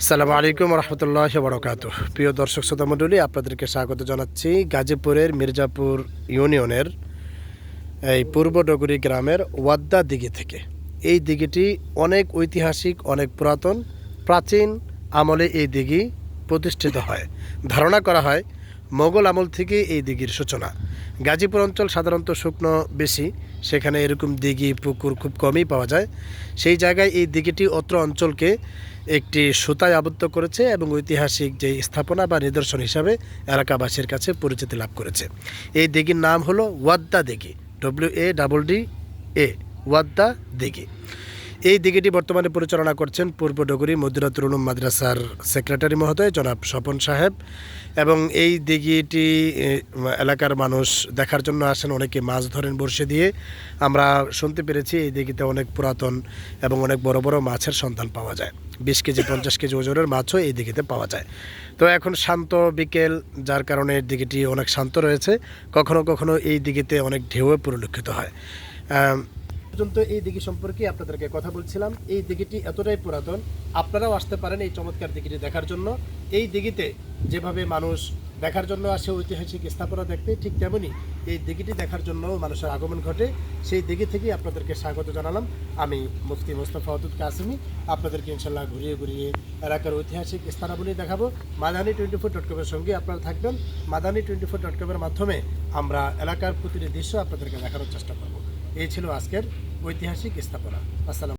আসসালামু আলাইকুম রহমতুল্লাহ বরকাতুহ। প্রিয় দর্শক শ্রোতা মণ্ডলী, আপনাদেরকে স্বাগত জানাচ্ছি গাজীপুরের মির্জাপুর ইউনিয়নের এই পূর্ব ডগরি গ্রামের ওয়াদ্দা দিঘি থেকে। এই দিঘিটি অনেক ঐতিহাসিক, অনেক পুরাতন, প্রাচীন আমলে এই দিঘি প্রতিষ্ঠিত হয়। ধারণা করা হয় মোগল আমল থেকে এই দিঘির সূচনা। গাজীপুর অঞ্চল সাধারণত শুকনো বেশি, সেখানে এরকম দিঘি পুকুর খুব কমই পাওয়া যায়। সেই জায়গায় এই দিঘিটি অত্র অঞ্চলকে একটি সুতায় আবদ্ধ করেছে এবং ঐতিহাসিক যে স্থাপনা বা নিদর্শন হিসাবে এলাকাবাসীর কাছে পরিচিতি লাভ করেছে। এই দিঘির নাম হলো ওয়াদ্দা দিঘি, WADDA, ওয়াদ্দা দিঘি। এই দিঘিটি বর্তমানে পরিচালনা করছেন পূর্ব ডগরি মদিনাতুল উলুম মাদ্রাসার সেক্রেটারি মহোদয় জনাব স্বপন সাহেব। এবং এই দিঘিটি এলাকার মানুষ দেখার জন্য আসেন, অনেকে মাছ ধরেন বড়শি দিয়ে। আমরা শুনতে পেরেছি এই দিঘিতে অনেক পুরাতন এবং অনেক বড় বড় মাছের সন্ধান পাওয়া যায়। 20 কেজি 50 কেজি ওজনের মাছও এই দিঘিতে পাওয়া যায়। তো এখন শান্ত বিকেল, যার কারণে এই দিঘিটি অনেক শান্ত রয়েছে। কখনো কখনো এই দিঘিতে অনেক ঢেউও পরিলক্ষিত হয়। পর্যন্ত এই দিঘি সম্পর্কে আপনাদেরকে কথা বলছিলাম। এই দিঘিটি এতটাই পুরাতন, আপনারাও আসতে পারেন এই চমৎকার দিঘিটি দেখার জন্য। এই দিঘিতে যেভাবে মানুষ দেখার জন্য আসে ঐতিহাসিক স্থাপনা দেখতে, ঠিক তেমনি এই দিঘিটি দেখার জন্য মানুষের আগমন ঘটে। সেই দিঘি থেকেই আপনাদেরকে স্বাগত জানালাম। আমি মুফতি মোস্তফা ওয়াদুদ কাসেমি। আপনাদেরকে ইনশাল্লাহ ঘুরিয়ে ঘুরিয়ে এলাকার ঐতিহাসিক স্থানাবলী দেখাবো। মাদানী 24.com-এর সঙ্গে আপনারা থাকবেন। মাদানী 24.com-এর মাধ্যমে আমরা এলাকার প্রতিটি দৃশ্য আপনাদেরকে দেখানোর চেষ্টা করব। এই ছিল আজকের ঐতিহাসিক স্থাপনা। আসসালাম।